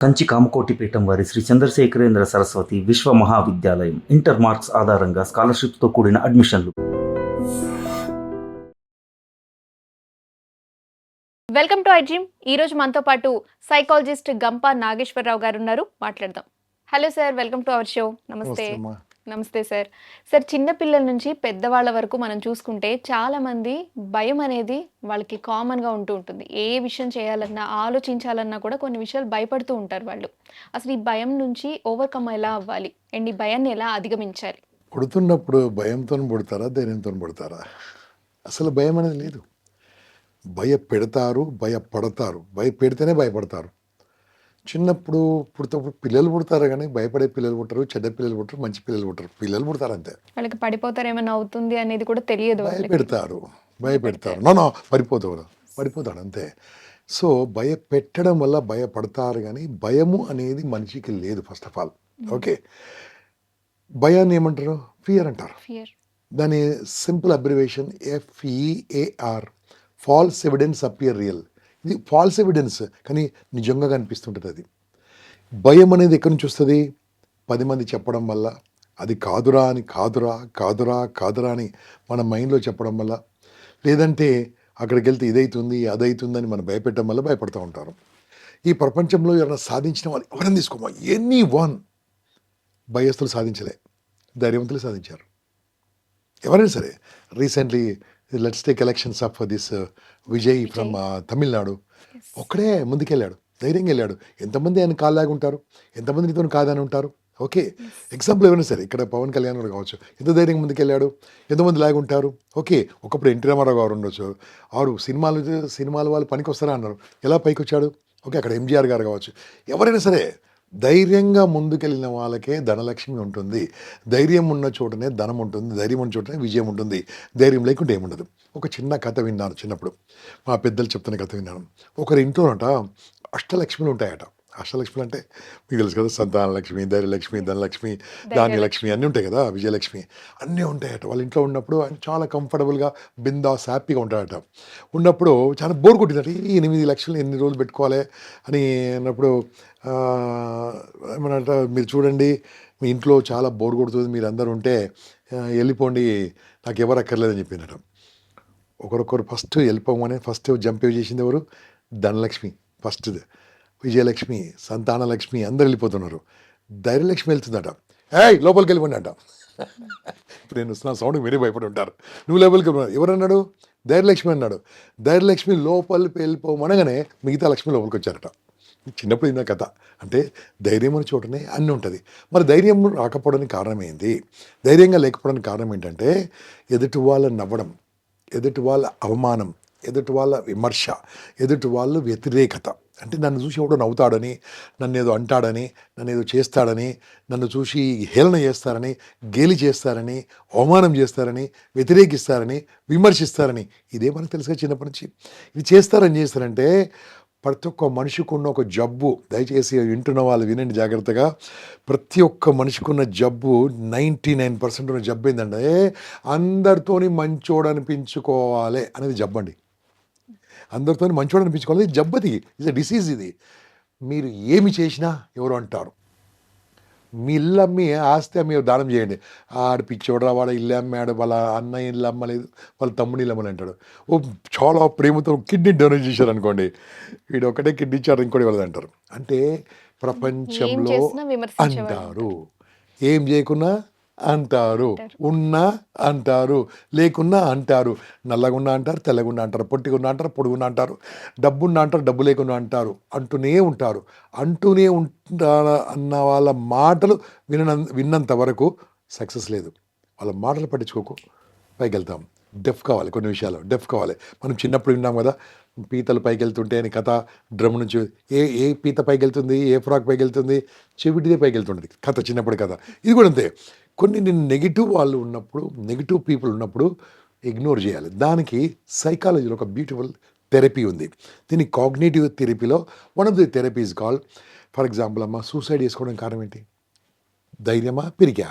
కంచి కామకోటి పీఠం వారి శ్రీ చంద్రశేఖరేంద్ర సరస్వతి విశ్వ మహావిద్యాలయం ఇంటర్ మార్క్స్ ఆధారంగా స్కాలర్షిప్తో కూడిన అడ్మిషన్లు. Welcome to iDream. ఈరోజు మనతో పాటు సైకాలజిస్ట్ గంప నాగేశ్వరరావు గారు ఉన్నారు, మాట్లాడదాం. Hello sir, welcome to our show. నమస్తే. నమస్తే సార్. సార్, చిన్న పిల్లల నుంచి పెద్దవాళ్ళ వరకు మనం చూసుకుంటే చాలా మంది భయం అనేది వాళ్ళకి కామన్గా ఉంటూ ఉంటుంది. ఏ విషయం చేయాలన్నా, ఆలోచించాలన్నా కూడా కొన్ని విషయాలు భయపడుతూ ఉంటారు వాళ్ళు. అసలు ఈ భయం నుంచి ఓవర్కమ్ ఎలా అవ్వాలి అండ్ ఈ భయాన్ని ఎలా అధిగమించాలి? పుడుతున్నప్పుడు భయంతో పుడతారా, ధైర్యంతో పుడతారా? అసలు భయం అనేది లేదు. భయపెడతారు, భయపడతారు. భయపెడితేనే భయపడతారు. చిన్నప్పుడు పుడతప్పుడు పిల్లలు పుడతారు, కానీ భయపడే పిల్లలు పుట్టరు, చెడ్డ పిల్లలు పుట్టరు, మంచి పిల్లలు పుట్టరు. పిల్లలు పుడతారు అంతే. వాళ్ళకి పడిపోతారు, ఏమైనా అవుతుంది అనేది కూడా తెలియదు. భయపెడతారు. నో పడిపోతాడు అంతే. సో భయపెట్టడం వల్ల భయపడతారు, కానీ భయము అనేది మనిషికి లేదు. ఫస్ట్ ఆఫ్ ఆల్ ఓకే, భయాన్ని ఏమంటారు? ఫియర్ అంటారు. దాని simple abbreviation FEAR, falls evidence appear real. ఇది ఫాల్స్ ఎవిడెన్స్, కానీ నిజంగా కనిపిస్తుంటుంది. అది భయం అనేది ఎక్కడి నుంచి వస్తుంది? 10 మంది చెప్పడం వల్ల, అది కాదురా అని మన మైండ్లో చెప్పడం వల్ల, లేదంటే అక్కడికి వెళ్తే ఇదవుతుంది అదవుతుందని మనం భయపెట్టడం వల్ల భయపడుతూ ఉంటారు. ఈ ప్రపంచంలో ఎవరైనా సాధించిన వాళ్ళు ఎవరైనా తీసుకోమా, ఎనీ వన్, భయస్థులు సాధించలే, ధైర్యవంతులు సాధించారు. ఎవరైనా సరే. Recently let's take elections of this Vijay from Tamil Nadu. ఒక్కడే ముందుకెళ్ళాడు, ధైర్యంగా వెళ్ళాడు. ఎంతమంది ఆయన కాళ్ళలాగా ఉంటారు, ఎంతమంది నీతో కాదని ఉంటారు. ఓకే, ఎగ్జాంపుల్ ఎవరైనా సరే, ఇక్కడ పవన్ కళ్యాణ్ గారు కావచ్చు, ఎంత ధైర్యంగా ముందుకెళ్ళాడు, ఎంతమంది లాగా ఉంటారు. ఓకే, ఒకప్పుడు ఎన్టీ రామారావు గారు ఉండొచ్చు, ఆరు సినిమాలు వాళ్ళు పనికి వస్తారా అన్నారు, ఎలా పైకి వచ్చాడు. ఓకే, అక్కడ MGR గారు కావచ్చు. ఎవరైనా సరే ధైర్యంగా ముందుకెళ్ళిన వాళ్ళకే ధనలక్ష్మి ఉంటుంది. ధైర్యం ఉన్న చోటనే ధనం ఉంటుంది, ధైర్యం ఉన్న చోటనే విజయం ఉంటుంది. ధైర్యం లేకుంటే ఏముండదు. ఒక చిన్న కథ విన్నాను చిన్నప్పుడు, మా పెద్దలు చెప్తున్న కథ విన్నాను. ఒకరి ఇంట్లోనట అష్టలక్ష్మిలు ఉంటాయట. అష్టలక్ష్మిలు అంటే మీకు తెలుసు కదా, సంతానలక్ష్మి, ధైర్యలక్ష్మి, ధనలక్ష్మి, ధాన్యలక్ష్మి అన్నీ ఉంటాయి కదా, విజయలక్ష్మి అన్నీ ఉంటాయట. వాళ్ళ ఇంట్లో ఉన్నప్పుడు ఆయన చాలా కంఫర్టబుల్గా, బిందాస్, హ్యాపీగా ఉంటాడట. ఉన్నప్పుడు చాలా బోర్ కొట్టిందట. ఈ 8 లక్షలు ఎన్ని రోజులు పెట్టుకోవాలి అని అన్నప్పుడు ఏమన్నట, మీరు చూడండి మీ ఇంట్లో చాలా బోర్ కొడుతుంది, మీరు అందరూ ఉంటే వెళ్ళిపోండి, నాకు ఎవరు అక్కర్లేదని చెప్పిందట. ఒకరొకరు ఫస్ట్ వెళ్ళిపోమని ఫస్ట్ జంప్ చేసింది ఎవరు? ధనలక్ష్మి ఫస్ట్, విజయలక్ష్మి, సంతానలక్ష్మి అందరు వెళ్ళిపోతున్నారు. ధైర్యలక్ష్మి వెళ్తుందట. లోపలికి వెళ్ళిపోండి అంట. ఇప్పుడు నేను వస్తున్న సౌండ్ మీరే భయపడి ఉంటారు. నువ్వు లోపలికి వెళ్ళిపోయినా ఎవరన్నాడు? ధైర్యలక్ష్మి అన్నాడు. ధైర్యలక్ష్మి లోపలికి వెళ్ళిపోమనగానే మిగతా లక్ష్మి లోపలికి వచ్చారట. చిన్నప్పుడు ఇన్న కథ. అంటే ధైర్యం అనే చోటనే అన్నీ ఉంటుంది. మరి ధైర్యం రాకపోవడానికి కారణం ఏంటి? ధైర్యంగా లేకపోవడానికి కారణం ఏంటంటే ఎదుటి వాళ్ళ నవ్వడం, ఎదుటి వాళ్ళ అవమానం, ఎదుటి వాళ్ళ విమర్శ, ఎదుటి వాళ్ళ వ్యతిరేకత. అంటే నన్ను చూసి ఎవడో నవ్వుతాడని, నన్ను ఏదో అంటాడని, నన్ను ఏదో చేస్తాడని, నన్ను చూసి హేళన చేస్తారని, గేలి చేస్తారని, అవమానం చేస్తారని, వ్యతిరేకిస్తారని, విమర్శిస్తారని. ఇదే మనకు తెలుసుగా చిన్నప్పటి నుంచి. ఇది చేస్తారంటే ప్రతి ఒక్క మనిషికి ఉన్న ఒక జబ్బు. దయచేసి వింటున్న వాళ్ళు వినండి జాగ్రత్తగా. ప్రతి ఒక్క మనిషికి ఉన్న జబ్బు 99% ఉన్న జబ్బు ఏంటంటే అందరితోని మంచోడు అనిపించుకోవాలి అనేది జబ్బు అండి. అందరితో మంచోడు అనిపించుకోవాలి, జబ్బది, ఇట్స్ ఎ డిసీజ్. ఇది మీరు ఏమి చేసినా ఎవరు అంటారు. మీ ఇల్లు అమ్మి ఆస్తి అమ్మి దానం చేయండి, ఆడ పిచ్చోడరా, వాడు ఇల్లు అమ్మాడు, వాళ్ళ అన్న ఇల్లు అమ్మలేదు, వాళ్ళ తమ్ముని ఇల్లు అమ్మని అంటాడు. చాలా ప్రేమతో కిడ్నీ డొనేట్ చేశారు అనుకోండి, వీడు ఒకటే కిడ్నీ ఇచ్చారు, ఇంకోటి వాళ్ళది అంటారు. అంటే ప్రపంచంలో అంటారు, ఏం చేయకున్నా అంటారు, ఉన్నా అంటారు, లేకున్నా అంటారు, నల్లగున్నా అంటారు, తెల్లగున్నా అంటారు, పొట్టిగున్నా అంటారు, పొడుగున్నా అంటారు, డబ్బున్నా అంటారు, డబ్బు లేకున్నా అంటారు, అంటూనే ఉంటారు అన్న వాళ్ళ మాటలు విన్నంత వరకు సక్సెస్ లేదు. వాళ్ళ మాటలు పట్టించుకోకు, పైకి వెళ్తాం. డెఫ్ కావాలి, కొన్ని విషయాలు డెఫ్ కావాలి. మనం చిన్నప్పుడు విన్నాం కదా, పీతలు పైకి వెళ్తుంటే అని కథ. డ్రమ్ నుంచి ఏ పీత పైకి వెళ్తుంది, ఏ ఫ్రాక్ పైకి వెళ్తుంది, చెవిటిదే పైకి వెళ్తుంటుంది కథ, చిన్నప్పుడు కథ. ఇది కూడా అంతే. కొన్ని నెగిటివ్ వాళ్ళు ఉన్నప్పుడు, నెగిటివ్ పీపుల్ ఉన్నప్పుడు ఇగ్నోర్ చేయాలి. దానికి సైకాలజీలో ఒక బ్యూటిఫుల్ థెరపీ ఉంది. దీన్ని కాగ్నిటివ్ థెరపీలో one of the therapy call. For example అమ్మ, సూసైడ్ చేసుకోవడం కారణం ఏంటి? ధైర్యమా, పిరికా?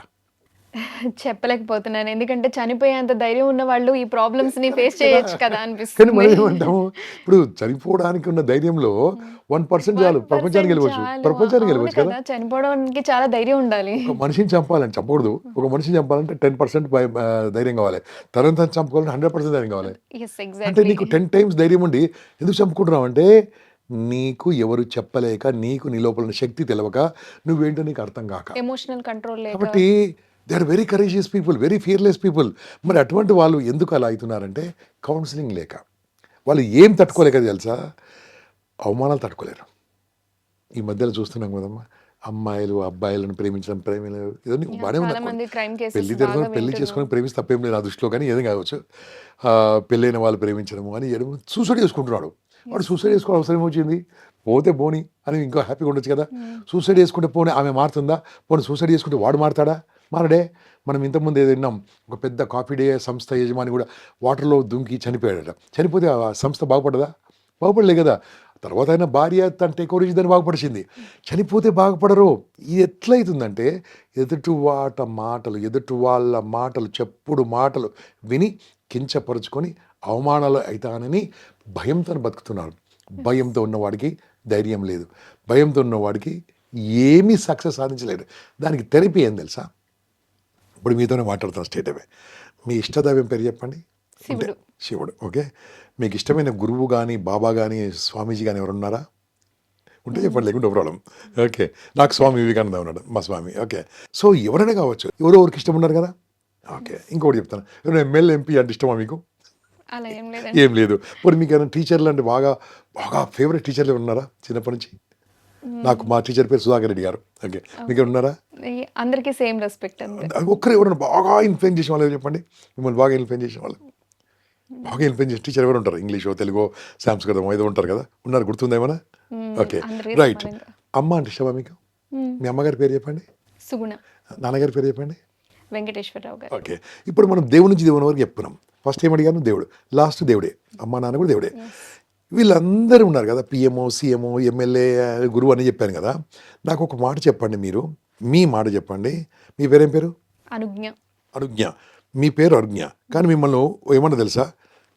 చెప్పలేకపోతున్నాను. ఎందుకంటే చనిపోయేంత ధైర్యం ఉన్న వాళ్ళు ఈ ప్రాబ్లమ్స్‌ని ఫేస్ కరెక్ట్ కదా! చేయొచ్చు కదా కానీ అనిపిస్తుంది. మనం ఏమంటాము, ఇప్పుడు చనిపోవడానికి ఉన్న ధైర్యంలో 1% చాలు 1% గెలవచ్చు. చాలు. ప్రపంచాన్ని అవును గెలవచ్చు కదా! కదా! చనిపోవడానికి చాలా ధైర్యం ఉండాలి. ఒక మనిషిని చంపాలని చంపకూడదు. ఒక మనిషిని చంపాలంటే 10% ధైర్యం కావాలి. తనని తను చంపుకోవాలంటే 100% ధైర్యం కావాలి. యెస్. అంటే ఎగ్జాక్ట్‌లీ. నీకు 10 టైమ్స్ ధైర్యం ఉండి ఎందుకు చంపుకుంటున్నావంటే, నీకు ఎవరు చెప్పలేక, నీకు నీ లోపల ఉన్న శక్తి తెలవక, నువ్వేంటో నీకు అర్థం గాక. ఎమోషనల్ కంట్రోల్ లేక. కాబట్టి they are very courageous people, very fearless people. మరి అటువంటి వాళ్ళు ఎందుకు అలా అయితున్నారంటే, కౌన్సెలింగ్ లేక. వాళ్ళు ఏం తట్టుకోలేక తెలుసా? అవమానాలు తట్టుకోలేరు. ఈ మధ్యలో చూస్తున్నాం కదమ్మా! అమ్మాయిలు అబ్బాయిలను ప్రేమించడం, ప్రేమలు ఇవన్నీ బానే చాలా ఉన్నాయి. మంది క్రైమ్ కేసెస్ పెళ్లి బాగా పెళ్లి వింటున్నాం. చేసుకొని ప్రేమిస్తే తప్పేం లేదు నా దృష్టిలో, కానీ ఏది కావచ్చు. పెళ్ళైన వాళ్ళు ప్రేమించడము అని చేయడం, సూసైడ్ చేసుకుంటున్నాడు. వాడు సూసైడ్ చేసుకోవడం అవసరం ఏమొచ్చింది? పోతే పోని అని ఇంకా హ్యాపీగా ఉండొచ్చు కదా! సూసైడ్ చేసుకుంటే పోనీ ఆమె మారుతుందా? పోనీ సూసైడ్ చేసుకుంటే వాడు మారతాడా? మారడే. మనం ఇంతకుముందు ఏదో విన్నాం, ఒక పెద్ద కాఫీ డే సంస్థ యజమాని కూడా వాటర్‌లో దుంకి చనిపోయాడట. చనిపోతే ఆ సంస్థ బాగుపడదా? బాగుపడలే కదా! తర్వాత ఆయన భార్య తను టేక్ ఓవర్ చేసి దాన్ని బాగుపడిచింది. చనిపోతే బాగుపడరు. ఇది ఎట్లయితుందంటే, ఎదుటి వాళ్ళ మాటలు, చెప్పుడు మాటలు విని కించపరుచుకొని అవమానాలు అయితానని భయంతో బతుకుతున్నారు. భయంతో ఉన్నవాడికి ధైర్యం లేదు. భయంతో ఉన్నవాడికి ఏమీ సక్సెస్ సాధించలేడు. దానికి థెరపీ ఏం తెలుసా? ఇప్పుడు మీతోనే మాట్లాడుతాను స్ట్రెయిట్ అవే. మీ ఇష్టదైవం పేరు చెప్పండి. శివుడు. శివుడు. ఓకే. మీకు ఇష్టమైన గురువు గాని, బాబా గాని, స్వామీజీ గాని ఎవరున్నారా? ఉంటే చెప్పండి, లేకుంటే నో ప్రాబ్లమ్. ఓకే. నాకు స్వామి వివేకానంద ఉన్నాడు, మా స్వామి. ఓకే. సో ఎవరైనా కావచ్చు. ఎవరికి ఇష్టం ఉన్నారు కదా! ఓకే. ఇంకోటి చెప్తాను. ఎవరైనా ఎమ్మెల్యే, ఎంపీ అంటే ఇష్టమా మీకు? అలా ఏం లేదండి. ఏం లేదు. పోనీ మీకు ఏమైనా టీచర్లు అంటే బాగా ఫేవరెట్ టీచర్లు ఉన్నారా చిన్నప్పటి నుంచి? నాకు మా టీచర్ పేరు సుధాకర్ రెడ్డి గారు. ఓకే. మీకు ఉన్నారా? అందరికీ సేమ్ రెస్పెక్ట్ అంతే. ఒక్కరు ఎవరైనా బాగా ఇన్ఫ్లుయెన్స్ చేసిన వాళ్ళు చెప్పండి. మిమ్మల్ని బాగా ఇన్ఫ్లుయెన్స్ చేసిన వాళ్ళు. బాగా ఇన్ఫ్లుయెన్స్ చేసిన టీచర్ ఎవరు ఉంటారు? ఇంగ్లీషో, తెలుగో, సంస్కృతం ఏదో ఉంటారు కదా! ఉన్నారు, గుర్తుందా ఏమన్నా? ఓకే. అందరికీ రైట్. సమానంగా. అమ్మ అంటే ఇష్టమా మీకు? మీ అమ్మగారి పేరు చెప్పండి. సుగుణ. నాన్నగారి పేరు చెప్పండి. వెంకటేశ్వరరావు గారు. ఓకే. ఇప్పుడు మనం దేవుడి నుంచి దేవుని వరకు చెప్పుకున్నాం. ఫస్ట్ ఏం అడిగాను? దేవుడు. లాస్ట్ దేవుడే. అమ్మ నాన్న కూడా దేవుడే. వీళ్ళందరూ ఉన్నారు కదా! పిఎంఓ, సీఎంఓ, ఎమ్మెల్యే, గురువు అని చెప్పాను కదా! నాకు ఒక మాట చెప్పండి మీరు. మీ మాట చెప్పండి. మీ పేరేం పేరు? అనుజ్ఞ. అనుజ్ఞ. మీ పేరు అనుజ్ఞ. కానీ మిమ్మల్ని ఏమన్నా తెలుసా?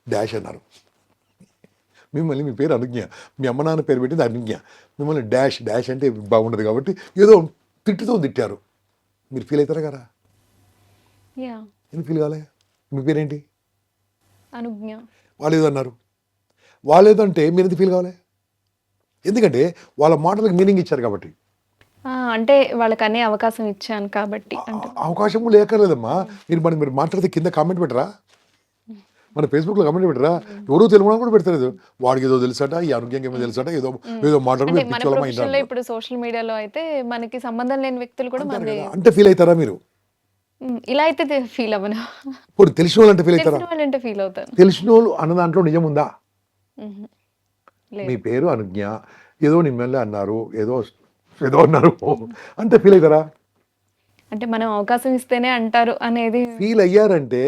డాష్ అన్నారు. మిమ్మల్ని మీ పేరు అనుజ్ఞ. మీ అమ్మ నాన్న పేరు పెట్టింది అనుజ్ఞ. మిమ్మల్ని డాష్ అంటే బాగుండదు కాబట్టి ఏదో తిట్టుతో తిట్టారు. మీరు ఫీల్ అవుతారా కదా? యా. ఎందుకు ఫీల్ కాలే? మీ పేరేంటి? అనుజ్ఞ. వాళ్ళు ఏదో అన్నారు. వాళ్ళు ఏదో అంటే మీరు ఎందుకు ఫీల్ కావాలి? ఎందుకంటే వాళ్ళ మాటలకు మీనింగ్ ఇచ్చారు కాబట్టి. అంటే వాళ్ళకి అనే అవకాశం ఇచ్చాను కాబట్టి అంటే. అవకాశం లేకలేదమ్మా. మీరు మాట్లాడితే కింద కామెంట్ పెట్టరా? మన ఫేస్బుక్లో కామెంట్ పెట్టరా? ఎవరో తెలుగు కూడా పెడతలేదు. వాడికి ఏదో తెలుసట, ఈ ఆరోగ్యంగా ఏమో తెలుసట, ఏదో అంటే మన ప్రొఫెషన్లో మాట్లాడుకుంటారు. ఇప్పుడు సోషల్ మీడియాలో అయితే మనకి సంబంధం లేని వ్యక్తులు కూడా మన అంటే ఫీల్ అవుతారా మీరు? ఇలా అయితే ఫీల్ అవ్వను. ఇప్పుడు తెలిసిన వాళ్ళు అంటే ఫీల్ అవుతారా? తెలిసిన వాళ్ళంటే ఫీల్ అవుతాను. తెలిసిన వాళ్ళు అన్న దాంట్లో నిజం ఉందా? లేదు. మీ పేరు అనుజ్ఞ, ఏదో నిమ్మల్ని అన్నారు, ఏదో అన్నారు అంటే ఫీల్ అవుతారా? అంటే మనం అవకాశం ఇస్తేనే అంటారు అనేది. ఫీల్ అయ్యారంటే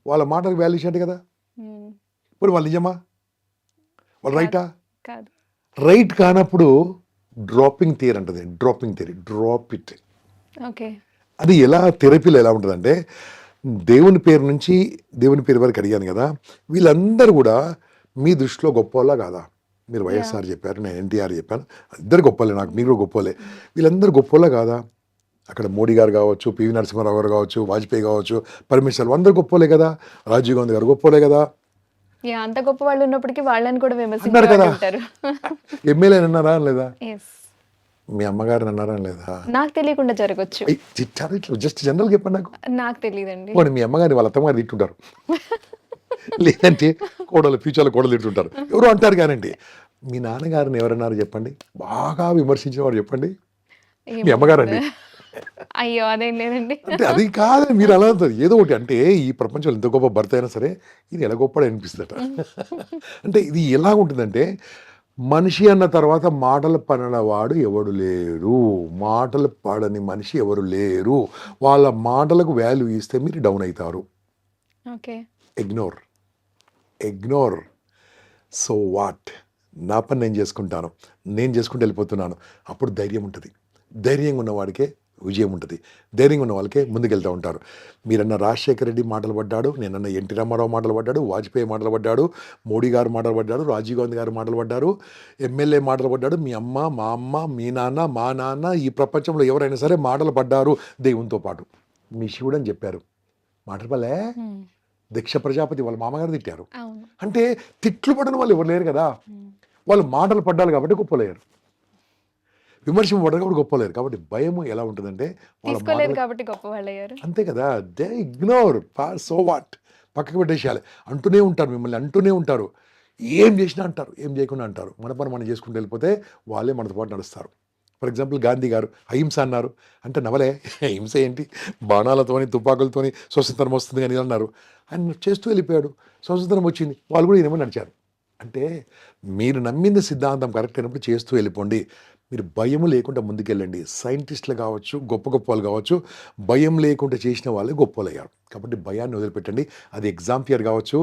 వాళ్ళ మాటలకు వాల్యూ ఇచ్చినట్టు కదా. ఇప్పుడు వాళ్ళు నిజమా? వాళ్ళు రైటా? కాదు. రైట్ కానప్పుడు డ్రాపింగ్ థియరీ అంటది. Dropping theory. Drop it. Okay. అది ఎలా థెరపీలో ఎలా ఉంటుందంటే, దేవుని పేరు నుంచి దేవుని పేరు వరకు అడిగాను కదా, వీళ్ళందరూ కూడా మీ దృష్టిలో గొప్పవాళ్ళ కాదా? మీరు వైఎస్ఆర్ చెప్పారు, నేను ఎన్టీఆర్ చెప్పాను, ఇద్దరు గొప్పలే, నాకు మీరు కూడా గొప్పలే. వీళ్ళందరూ గొప్పవాళ్ళ కాదా? అక్కడ మోడీ గారు కావచ్చు, పివి నరసింహారావు గారు కావచ్చు, వాజ్పేయి కావచ్చు, పరమేశ్వర్ అందరూ గొప్పలే కదా, రాజీవ్ గాంధీ గారు గొప్పలే కదా. అంత గొప్ప వాళ్ళు ఉన్నప్పటికీ వాళ్ళని కూడా అన్నారు కదా. విమర్శించారు. ఎమ్మెల్యే అన్నారా లేదా? ఎస్. మీ అమ్మగారిని అన్నారా లేదా? నాకు తెలియకుండా జరగచ్చు. తిట్టారు ఇట్లా జస్ట్ జనరల్ చెప్పండి నాకు. నాకు తెలియదండి. పోనీ మీ అమ్మగారిని వాళ్ళ అత్తమ్మగారు తిట్టుంటారు. లేదంటే ఫ్యూచర్లో కోడలు తిట్టుంటారు. ఎవరు అంటారు కానండి. మీ నాన్నగారిని ఎవరన్నారు చెప్పండి? బాగా విమర్శించిన వారు చెప్పండి. మీ అమ్మగారండి. అయ్యో అదేం లేదండి. అంటే అది కాదు, మీరు అలా అంటారు. ఏదో ఒకటి అంటే ఈ ప్రపంచంలో ఎంత గొప్ప భర్త అయినా సరే ఇది ఎలా గొప్పడు అనిపిస్తుందట. అంటే ఇది ఎలా ఉంటుందంటే, మనిషి అన్న తర్వాత మాటలు పడనవాడు ఎవడు లేరు. మాటలు పడని మనిషి ఎవరు లేరు. వాళ్ళ మాటలకు వాల్యూ ఇస్తే మీరు డౌన్ అవుతారు. ఓకే. ఇగ్నోర్. So what? నా పని నేను చేసుకుంటాను, నేను చేసుకుంటూ వెళ్ళిపోతున్నాను. అప్పుడు ధైర్యం ఉంటుంది. ధైర్యంగా ఉన్నవాడికే విజయం ఉంటుంది. ధైర్యంగా ఉన్న వాళ్ళకే ముందుకెళ్తూ ఉంటారు. మీరన్న రాజశేఖర రెడ్డి మాటలు పడ్డాడు, నేనన్న ఎన్టీ రామారావు మాటలు పడ్డాడు, వాజ్పేయి మాటలు పడ్డాడు, మోడీ గారు మాటలు పడ్డాడు, రాజీవ్ గాంధీ గారు మాటలు పడ్డారు, ఎమ్మెల్యే మాటలు పడ్డాడు, మీ అమ్మ, మా అమ్మ, మీ నాన్న, మా నాన్న, ఈ ప్రపంచంలో ఎవరైనా సరే మాటలు పడ్డారు దేవునితో పాటు. మీ శివుడు అని చెప్పారు, మాటలు పల్లే. దక్ష ప్రజాపతి వాళ్ళ మామగారు తిట్టారు. అవును. అంటే తిట్లు పడిన వాళ్ళు ఎవరు లేరు కదా, వాళ్ళు మాటలు పడ్డారు కాబట్టి గొప్పలేరు, విమర్శింపబడ్డారు కాబట్టి గొప్పలేరు. కాబట్టి భయం ఎలా ఉంటుందంటే వాళ్ళ తీసుకోలేదు మాటలు కాబట్టి గొప్ప వాళ్ళు అయ్యారు. అంతే కదా, దే ఇగ్నోర్, సో వాట్, పక్కకు పెట్టేసేయాలి. అంటూనే ఉంటారు, మిమ్మల్ని అంటూనే ఉంటారు, ఏం చేసినా అంటారు, ఏం చేయకుండా అంటారు. మన పని మనం చేసుకుంటూ వెళ్ళిపోతే వాళ్ళే మనతో పాటు నడుస్తారు. ఫర్ ఎగ్జాంపుల్ గాంధీ గారు అహింస అన్నారు, అంటే నవలే, హింస ఏంటి, బాణాలతోని తుపాకులతోని స్వతంత్రం వస్తుంది అని అన్నారు. ఆయన చేస్తూ వెళ్ళిపోయాడు, స్వతంత్రం వచ్చింది, వాళ్ళు కూడా ఈయన నడిచారు. అంటే మీరు నమ్మిన సిద్ధాంతం కరెక్ట్ అయినప్పుడు చేస్తూ వెళ్ళిపోండి. మీరు భయం లేకుండా ముందుకెళ్ళండి. సైంటిస్టులు కావచ్చు, గొప్ప గొప్ప వాళ్ళు కావచ్చు, భయం లేకుండా చేసిన వాళ్ళే గొప్ప వాళ్ళు అయ్యారు. కాబట్టి భయాన్ని వదిలిపెట్టండి. అది ఎగ్జామ్ ఫియర్ కావచ్చు,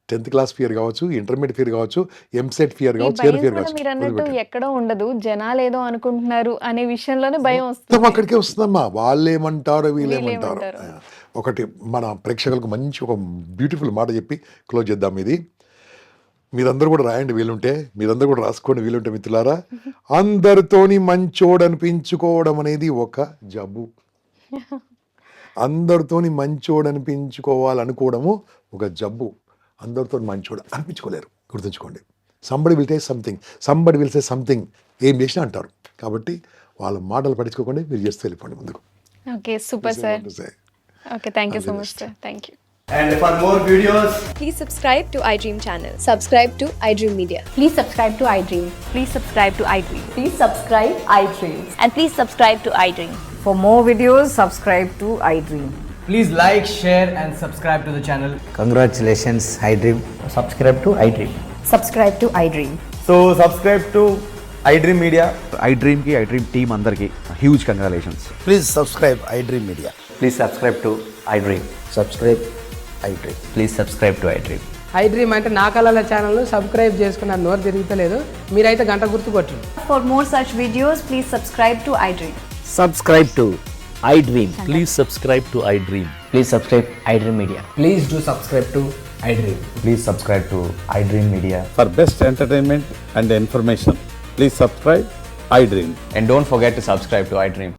10th క్లాస్ ఫియర్ కావచ్చు, ఇంటర్మీడియట్ ఫియర్ కావచ్చు, ఎంసెట్ ఫియర్ ఈ కావచ్చు, భయం ఫియర్ కూడా కావచ్చు, మీరు అన్నట్టు వదిలిపెట్టండి. ఎక్కడో ఉండదు, జనాలు ఏదో అనుకుంటున్నారు అనే విషయంలోనే భయం మొత్తం వస్తుంది. అక్కడికే వస్తుందమ్మా, వాళ్ళేమంటారు వీళ్ళేమంటారు. వీళ్ళేమంటారు. ఒకటి మన ప్రేక్షకులకు మంచి ఒక బ్యూటిఫుల్ మాట చెప్పి క్లోజ్ చేద్దాం. ఇది మీరందరూ కూడా రాయండి వీలుంటే, మీరందరూ కూడా రాసుకోండి వీలుంటే మిత్రులారా. అందరితోని మంచోడనిపించుకోవడం అనేది ఒక జబ్బు. అందరితోని మంచోడనిపించుకోవాలనుకోవడము ఒక జబ్బు. అందరితో మంచోడు అనిపించుకోలేరు, గుర్తుంచుకోండి. సంబడి విల్ సే సంథింగ్, ఏం చేసినా అంటారు. కాబట్టి వాళ్ళ మాటలు పట్టించుకోకండి, మీరు చేస్తూ వెళ్ళిపోండి ముందుకు. Okay, super sir. Okay, thank you so much sir. Thank you. And for more videos, Please subscribe to iDream channel. Subscribe to iDream Media. Please subscribe to iDream. Please subscribe to iDream. Please subscribe iDream. And please subscribe to iDream. For more videos, subscribe to iDream. please like, share and subscribe to the channel. Congratulations, iDream. Subscribe to iDream. Subscribe to iDream. So subscribe to iDream Media. iDream ki iDream team andarki huge congratulations. Please subscribe iDream Media. Please subscribe to iDream. Subscribe iDream. Please subscribe to iDream. iDream అంటే నా కళల ఛానల్ను subscribe చేసుకున్న నోరు తిరుగుతలేదు, మీరైతే గంట గుర్తు కొట్టండి. For more such videos, please subscribe to iDream. Subscribe to iDream. Please subscribe to iDream. Please subscribe iDream Media. Please do subscribe to iDream. Please subscribe to iDream Media. For best entertainment and information, please subscribe iDream. And don't forget to subscribe to iDream.